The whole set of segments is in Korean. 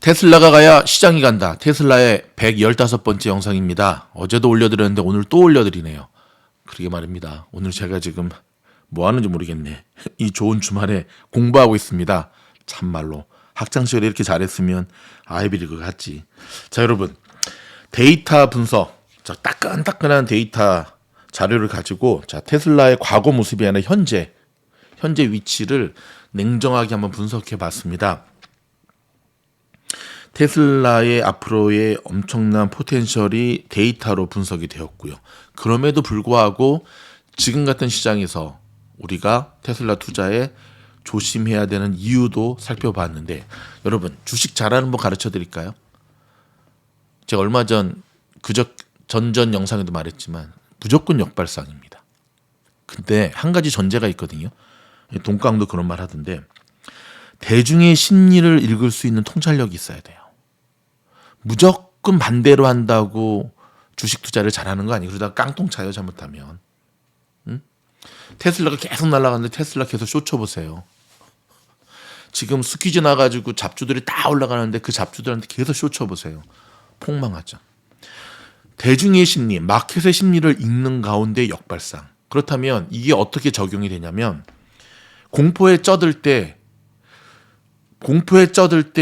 테슬라가 가야 시장이 간다. 테슬라의 115번째 영상입니다. 어제도 올려드렸는데 오늘 또 올려드리네요. 그러게 말입니다. 오늘 제가 지금 뭐 하는지 모르겠네. 이 좋은 주말에 공부하고 있습니다. 참말로. 학창시절에 이렇게 잘했으면 아이비리그 갔지. 자, 여러분. 데이터 분석. 자, 따끈따끈한 데이터 자료를 가지고 자, 테슬라의 과거 모습이 아니라 현재 위치를 냉정하게 한번 분석해 봤습니다. 테슬라의 앞으로의 엄청난 포텐셜이 데이터로 분석이 되었고요. 그럼에도 불구하고 지금 같은 시장에서 우리가 테슬라 투자에 조심해야 되는 이유도 살펴봤는데, 여러분 주식 잘하는 법 가르쳐 드릴까요? 제가 얼마 전 전전 영상에도 말했지만 무조건 역발상입니다. 근데 한 가지 전제가 있거든요. 동강도 그런 말 하던데, 대중의 심리를 읽을 수 있는 통찰력이 있어야 돼요. 무조건 반대로 한다고 주식 투자를 잘하는 거 아니에요. 그러다가 깡통 차요, 잘못하면. 응? 테슬라가 계속 날아가는데 테슬라 계속 쇼 쳐보세요. 지금 스퀴즈 나가지고 잡주들이 다 올라가는데 그 잡주들한테 계속 쇼 쳐보세요. 폭망하죠. 대중의 심리, 마켓의 심리를 읽는 가운데 역발상. 그렇다면 이게 어떻게 적용이 되냐면, 공포에 쩌들 때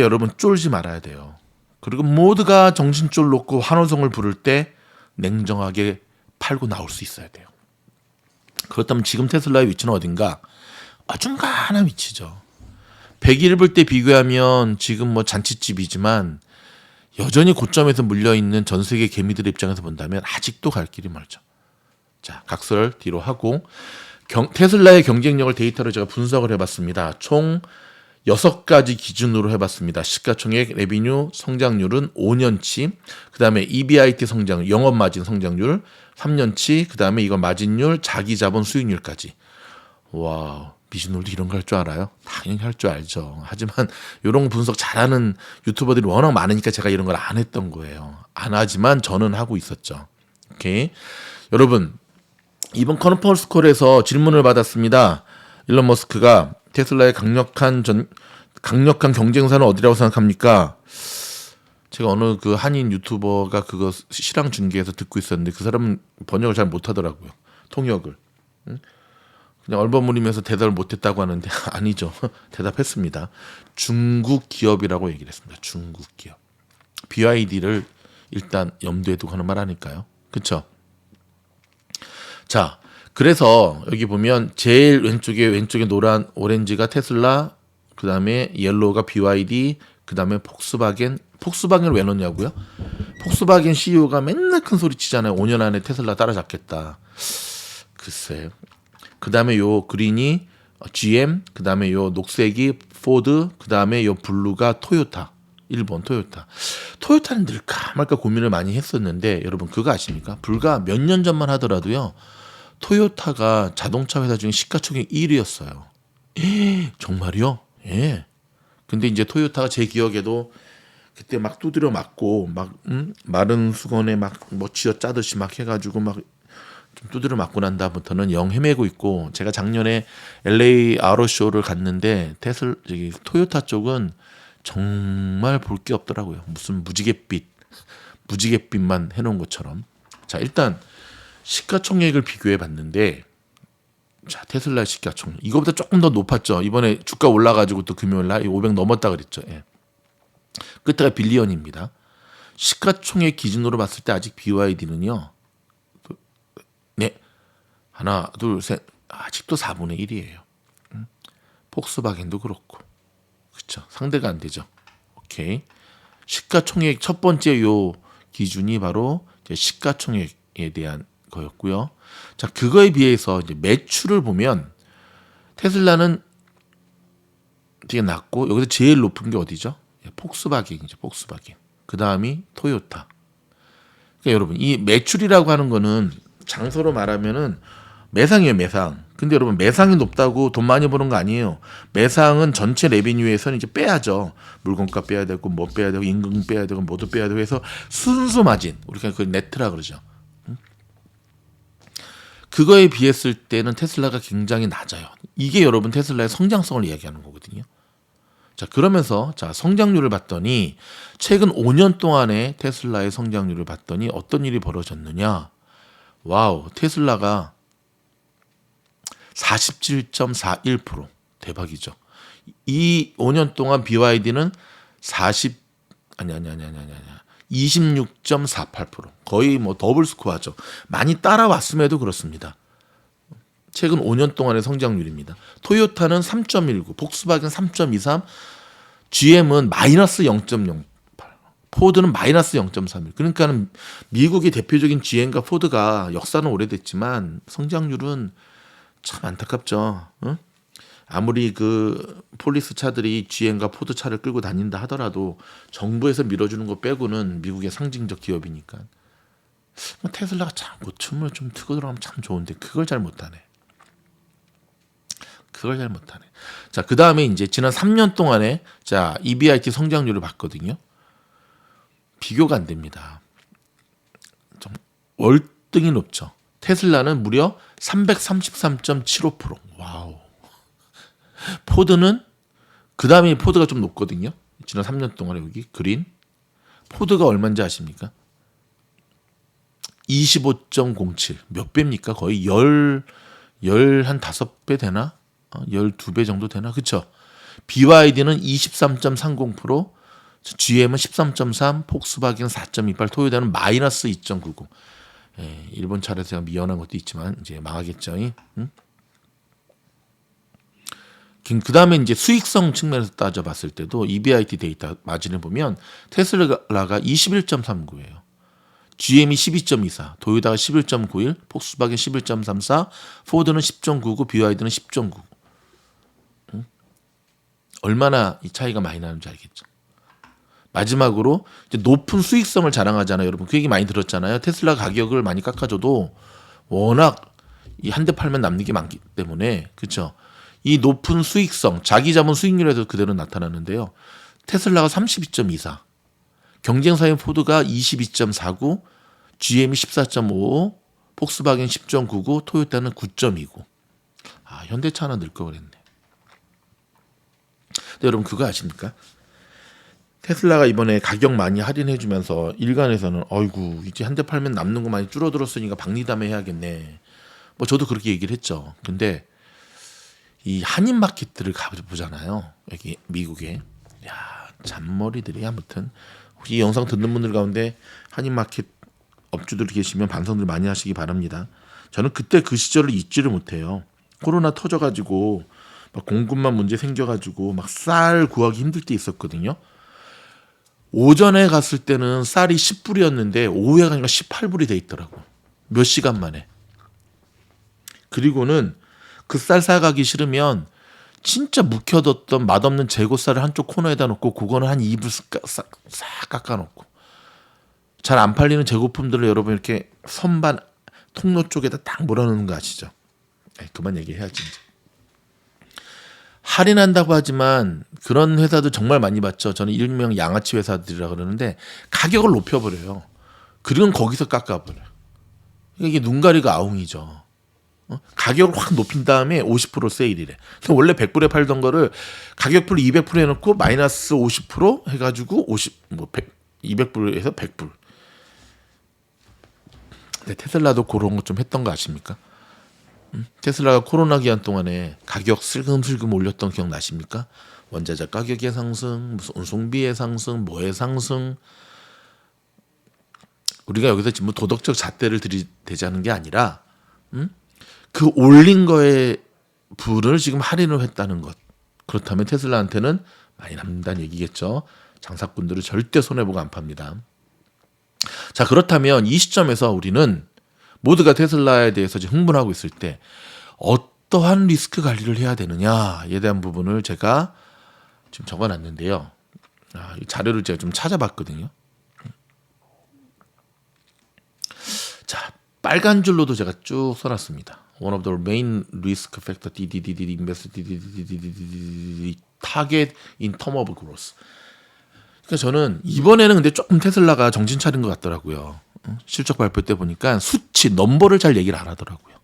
여러분 쫄지 말아야 돼요. 그리고 모두가 정신줄 놓고 환호성을 부를 때 냉정하게 팔고 나올 수 있어야 돼요. 그렇다면 지금 테슬라의 위치는 어딘가? 어중간한 위치죠. 100일 때 비교하면 지금 뭐 잔치집이지만 여전히 고점에서 물려있는 전 세계 개미들의 입장에서 본다면 아직도 갈 길이 멀죠. 자, 각설 뒤로 하고 테슬라의 경쟁력을 데이터로 제가 분석을 해봤습니다. 총 6가지 기준으로 해봤습니다. 시가총액, 레비뉴, 성장률은 5년치, 그 다음에 EBIT 성장률, 영업마진 성장률 3년치, 그 다음에 이거 마진율, 자기자본 수익률까지. 와, 미신놀도 이런 거 할 줄 알아요? 당연히 할 줄 알죠. 하지만 이런 분석 잘하는 유튜버들이 워낙 많으니까 제가 이런 걸 안 했던 거예요. 안 하지만 저는 하고 있었죠. 오케이. 여러분, 이번 컨퍼런스 콜에서 질문을 받았습니다. 일론 머스크가 테슬라의 강력한 경쟁사는 어디라고 생각합니까? 제가 어느 그 한인 유튜버가 그거 실황 중계에서 듣고 있었는데 그 사람은 번역을 잘 못하더라고요. 통역을. 그냥 얼버무리면서 대답을 못했다고 하는데 아니죠. 대답했습니다. 중국 기업이라고 얘기를 했습니다. 중국 기업. BYD를 일단 염두에 두고 하는 말 아닐까요? 그렇죠? 자, 그래서 여기 보면 제일 왼쪽에 노란 오렌지가 테슬라, 그 다음에 옐로우가 BYD, 그 다음에 폭스바겐을 왜 넣냐고요? 폭스바겐 CEO가 맨날 큰 소리 치잖아요. 5년 안에 테슬라 따라잡겠다. 글쎄. 그 다음에 요 그린이 GM, 그 다음에 요 녹색이 포드, 그 다음에 요 블루가 토요타. 일본 토요타는 늘까 말까 고민을 많이 했었는데, 여러분 그거 아십니까? 불과 몇 년 전만 하더라도요, 토요타가 자동차 회사 중에 시가총액 1위였어요. 정말요? 예. 근데 이제 토요타가 제 기억에도 그때 막 두드려 맞고 마른 수건에 막 뭐 쥐어 짜듯이 막 해가지고 막 좀 두드려 맞고 난 다음부터는 영 헤매고 있고, 제가 작년에 LA 아로쇼를 갔는데 토요타 쪽은 정말 볼 게 없더라고요. 무슨 무지갯빛만 해놓은 것처럼. 자, 일단 시가총액을 비교해 봤는데, 자, 테슬라 시가총액 이거보다 조금 더 높았죠. 이번에 주가 올라가지고 또 금요일날 500 넘었다 그랬죠. 예. 끝에가 빌리언입니다. 시가총액 기준으로 봤을 때 아직 BYD는요, 네, 하나 둘 셋, 아직도 4분의 1이에요. 폭스바겐도 그렇고, 그렇죠. 상대가 안 되죠. 오케이. 시가총액 첫 번째 요 기준이 바로 이제 시가총액에 대한 거였고요. 자, 그거에 비해서 이제 매출을 보면 테슬라는 되게 낮고, 여기서 제일 높은 게 어디죠? 폭스바겐이죠. 폭스바겐. 그 다음이 토요타. 그러니까 여러분, 이 매출이라고 하는 거는 장소로 말하면은 매상이에요, 매상. 근데 여러분, 매상이 높다고 돈 많이 버는 거 아니에요. 매상은 전체 레비뉴에서는 이제 빼야죠. 물건값 빼야 되고, 뭐 빼야 되고, 임금 빼야 되고, 뭐도 빼야 되고 해서 순수 마진, 우리가 그 네트라 그러죠. 그거에 비했을 때는 테슬라가 굉장히 낮아요. 이게 여러분 테슬라의 성장성을 이야기하는 거거든요. 자, 그러면서 자, 성장률을 봤더니 최근 5년 동안의 테슬라의 성장률을 봤더니 어떤 일이 벌어졌느냐? 와우, 테슬라가 47.41%. 대박이죠. 이 5년 동안 BYD는 26.48%. 거의 뭐 더블 스코어죠. 많이 따라왔음에도 그렇습니다. 최근 5년 동안의 성장률입니다. 토요타는 3.19, 폭스바겐 3.23, GM은 마이너스 0.08, 포드는 마이너스 0.31. 그러니까 미국의 대표적인 GM과 포드가 역사는 오래됐지만 성장률은 참 안타깝죠. 응? 아무리 그 폴리스 차들이 GM과 포드 차를 끌고 다닌다 하더라도 정부에서 밀어주는 거 빼고는 미국의 상징적 기업이니까. 테슬라가 참 춤을 좀 트고 들어가면 참 좋은데 그걸 잘 못하네. 자, 그 다음에 이제 지난 3년 동안에 자, EBIT 성장률을 봤거든요. 비교가 안 됩니다. 좀 월등히 높죠. 테슬라는 무려 333.75%. 와우. 포드는 그 다음에 포드가 좀 높거든요. 지난 3년 동안에 여기 그린. 포드가 얼마인지 아십니까? 25.07. 몇 배입니까? 거의 한 5배 되나? 12배 정도 되나? 그쵸? BYD는 23.30%, GM은 13.3, 폭스바겐 4.28, 토요타는 마이너스 2.99. 예, 일본 차례에서 제가 미연한 것도 있지만 이제 망하겠죠. 응? 그 다음에 이제 수익성 측면에서 따져봤을 때도 EBIT 데이터 마진을 보면 테슬라가 21.39예요. GM이 12.24, 토요타가 11.91, 폭스바겐 11.34, 포드는 10.99, BYD는 10.99. 얼마나 이 차이가 많이 나는지 알겠죠. 마지막으로 이제 높은 수익성을 자랑하잖아요, 여러분. 그 얘기 많이 들었잖아요. 테슬라 가격을 많이 깎아줘도 워낙 이 한 대 팔면 남는 게 많기 때문에 그렇죠. 이 높은 수익성, 자기 자본 수익률에도 그대로 나타나는데요. 테슬라가 32.24, 경쟁사인 포드가 22.49, GM이 14.55, 폭스바겐 10.99, 토요타는 9.29. 아, 현대차 하나 늘 거 그랬네. 근데 여러분 그거 아십니까? 테슬라가 이번에 가격 많이 할인해주면서 일간에서는 어이구 이제 한 대 팔면 남는 거 많이 줄어들었으니까 박리담회 해야겠네. 뭐 저도 그렇게 얘기를 했죠. 근데 이 한인 마켓들을 가보잖아요. 여기 미국에. 야, 잔머리들이 아무튼 혹시 이 영상 듣는 분들 가운데 한인 마켓 업주들 계시면 반성들 많이 하시기 바랍니다. 저는 그때 그 시절을 잊지를 못해요. 코로나 터져가지고 막 공급망 문제 생겨가지고 막 쌀 구하기 힘들 때 있었거든요. 오전에 갔을 때는 쌀이 10불이었는데 오후에 가니까 18불이 돼 있더라고. 몇 시간 만에. 그리고는 그 쌀 사가기 싫으면 진짜 묵혀뒀던 맛없는 재고쌀을 한쪽 코너에다 놓고 그거는 한 2불 싹 깎아놓고 잘 안 팔리는 재고품들을 여러분 이렇게 선반 통로 쪽에다 딱 몰아넣는 거 아시죠? 그만 얘기해야지 이제. 할인한다고 하지만 그런 회사들 정말 많이 봤죠. 저는 일명 양아치 회사들이라 그러는데 가격을 높여버려요. 그리고 거기서 깎아버려요. 이게 눈가리가 아웅이죠. 가격을 확 높인 다음에 50% 세일이래. 원래 100불에 팔던 거를 가격표를 200% 해놓고 마이너스 50% 해가지고 200불에서 100불. 근데 테슬라도 그런 거 좀 했던 거 아십니까? 테슬라가 코로나 기간 동안에 가격 슬금슬금 올렸던 기억 나십니까? 원자재 가격의 상승, 무슨 운송비의 상승, 뭐의 상승. 우리가 여기서 지금 도덕적 잣대를 들이대자는 게 아니라 그 올린 거에 불을 지금 할인을 했다는 것. 그렇다면 테슬라한테는 많이 남는다는 얘기겠죠. 장사꾼들은 절대 손해보고 안 팝니다. 자, 그렇다면 이 시점에서 우리는 모두가 테슬라에 대해서 지금 흥분하고 있을 때 어떠한 리스크 관리를 해야 되느냐에 대한 부분을 제가 지금 적어놨는데요. 이 자료를 제가 좀 찾아봤거든요. 자, 빨간 줄로도 제가 쭉 써놨습니다. One of the main risk factor DDDD invest DDDD target in term of growth. 그러니까 저는 이번에는 근데 조금 테슬라가 정신 차린 것 같더라고요. 실적 발표 때 보니까 수치, 넘버를 잘 얘기를 안 하더라고요.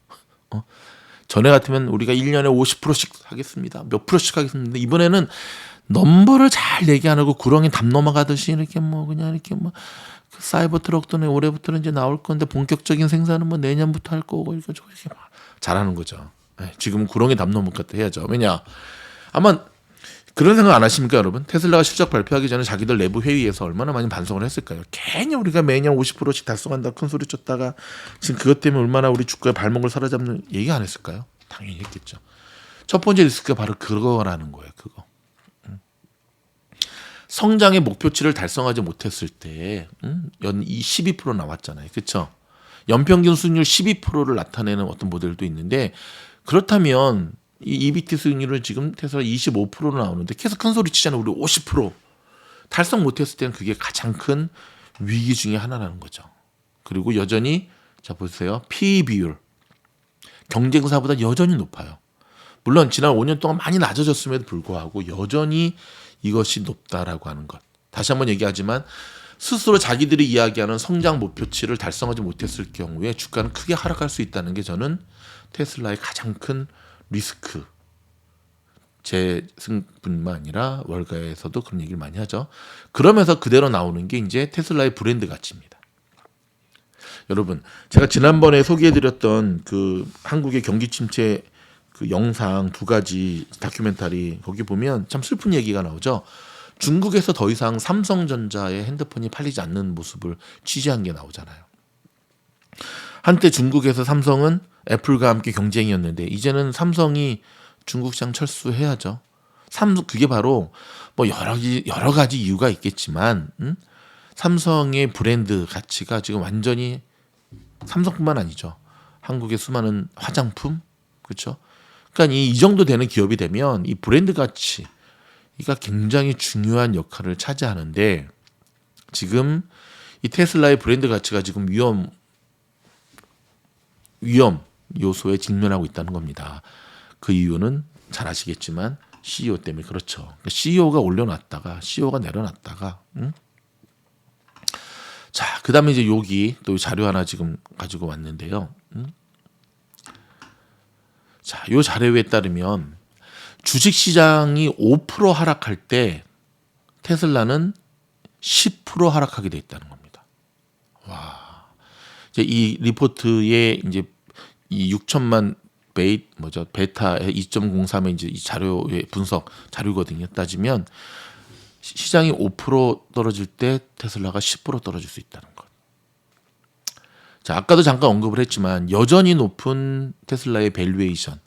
전에 같으면 우리가 1년에 50%씩 하겠습니다. 몇 프로씩 하겠습니다. 이번에는 넘버를 잘 얘기 안 하고 구렁이 담 넘어가듯이 이렇게 뭐 그냥 이렇게 뭐 사이버 트럭도 올해부터는 이제 나올 건데 본격적인 생산은 뭐 내년부터 할 거고 이렇게 막 잘하는 거죠. 지금은 구렁이 담 넘어갔다 해야죠. 왜냐 아마 그런 생각 안 하십니까, 여러분? 테슬라가 실적 발표하기 전에 자기들 내부 회의에서 얼마나 많이 반성을 했을까요? 괜히 우리가 매년 50%씩 달성한다 큰 소리 쳤다가 지금 그것 때문에 얼마나 우리 주가의 발목을 사로잡는 얘기 안 했을까요? 당연히 했겠죠. 첫 번째 리스크가 바로 그거라는 거예요. 그거. 성장의 목표치를 달성하지 못했을 때 연이 12% 나왔잖아요. 그렇죠? 연평균 수익률 12%를 나타내는 어떤 모델도 있는데 그렇다면 이 EBT 수익률은 지금 테슬라 25%로 나오는데 계속 큰 소리 치잖아요. 우리 50% 달성 못했을 때는 그게 가장 큰 위기 중에 하나라는 거죠. 그리고 여전히 자 보세요. PE 비율 경쟁사보다 여전히 높아요. 물론 지난 5년 동안 많이 낮아졌음에도 불구하고 여전히 이것이 높다라고 하는 것. 다시 한번 얘기하지만 스스로 자기들이 이야기하는 성장 목표치를 달성하지 못했을 경우에 주가는 크게 하락할 수 있다는 게 저는 테슬라의 가장 큰 리스크. 재승뿐만 아니라 월가에서도 그런 얘기를 많이 하죠. 그러면서 그대로 나오는 게 이제 테슬라의 브랜드 가치입니다. 여러분, 제가 지난번에 소개해드렸던 그 한국의 경기 침체 그 영상 2가지 다큐멘터리 거기 보면 참 슬픈 얘기가 나오죠. 중국에서 더 이상 삼성전자의 핸드폰이 팔리지 않는 모습을 취재한 게 나오잖아요. 한때 중국에서 삼성은 애플과 함께 경쟁이었는데 이제는 삼성이 중국 시장 철수해야죠. 그게 바로 뭐 여러 가지 이유가 있겠지만 삼성의 브랜드 가치가 지금 완전히 삼성뿐만 아니죠. 한국의 수많은 화장품 그렇죠. 그러니까 이 정도 되는 기업이 되면 이 브랜드 가치가 굉장히 중요한 역할을 차지하는데 지금 이 테슬라의 브랜드 가치가 지금 위험 요소에 직면하고 있다는 겁니다. 그 이유는 잘 아시겠지만 CEO 때문에 그렇죠. 그러니까 CEO가 올려놨다가 CEO가 내려놨다가 자, 그다음에 이제 여기 또 자료 하나 지금 가지고 왔는데요. 자, 요 자료에 따르면 주식 시장이 5% 하락할 때 테슬라는 10% 하락하게 돼 있다는 겁니다. 와. 이제 이 리포트에 이제 이 6천만 베타의 2.03의 이제 이 자료의 분석 자료거든요. 따지면 시장이 5% 떨어질 때 테슬라가 10% 떨어질 수 있다는 것. 자, 아까도 잠깐 언급을 했지만 여전히 높은 테슬라의 밸류에이션.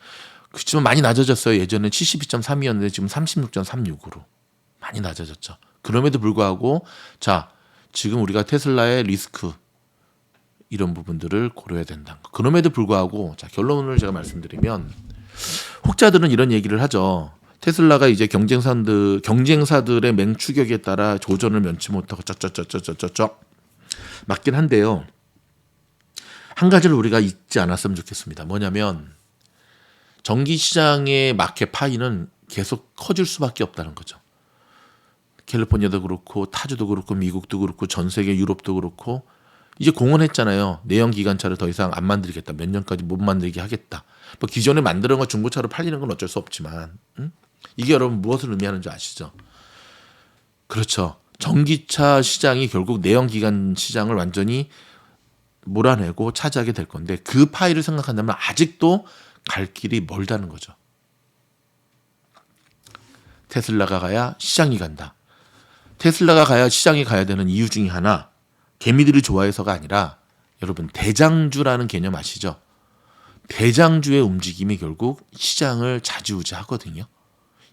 그렇지만 많이 낮아졌어요. 예전에 72.3이었는데 지금 36.36으로 많이 낮아졌죠. 그럼에도 불구하고 자, 지금 우리가 테슬라의 리스크 이런 부분들을 고려해야 된다는 거. 그럼에도 불구하고 자, 결론을 제가 말씀드리면 혹자들은 이런 얘기를 하죠. 테슬라가 이제 경쟁사들의 맹추격에 따라 조전을 면치 못하고 쩍쩍쩍쩍쩍쩍 맞긴 한데요. 한 가지를 우리가 잊지 않았으면 좋겠습니다. 뭐냐면 전기 시장의 마켓 파이는 계속 커질 수밖에 없다는 거죠. 캘리포니아도 그렇고 타주도 그렇고 미국도 그렇고 전 세계 유럽도 그렇고 이제 공언했잖아요. 내연 기관차를 더 이상 안 만들겠다. 몇 년까지 못 만들게 하겠다. 뭐 기존에 만드는 거 중고차로 팔리는 건 어쩔 수 없지만 이게 여러분 무엇을 의미하는지 아시죠? 그렇죠. 전기차 시장이 결국 내연 기관 시장을 완전히 몰아내고 차지하게 될 건데 그 파이를 생각한다면 아직도 갈 길이 멀다는 거죠. 테슬라가 가야 시장이 간다. 테슬라가 가야 시장이 가야 되는 이유 중에 하나 개미들이 좋아해서가 아니라 여러분 대장주라는 개념 아시죠? 대장주의 움직임이 결국 시장을 좌지우지하거든요.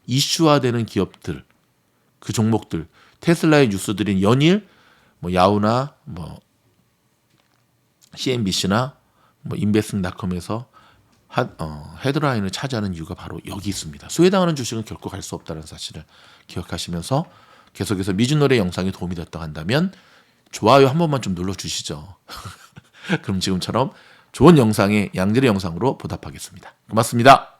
이슈화되는 기업들, 그 종목들, 테슬라의 뉴스들인 연일 뭐 야후나 뭐 CNBC나 뭐 인베스팅닷컴에서 헤드라인을 차지하는 이유가 바로 여기 있습니다. 소외당하는 주식은 결코 갈 수 없다는 사실을 기억하시면서 계속해서 미주노래 영상이 도움이 됐다고 한다면 좋아요 한 번만 좀 눌러주시죠. 그럼 지금처럼 좋은 영상에 양질의 영상으로 보답하겠습니다. 고맙습니다.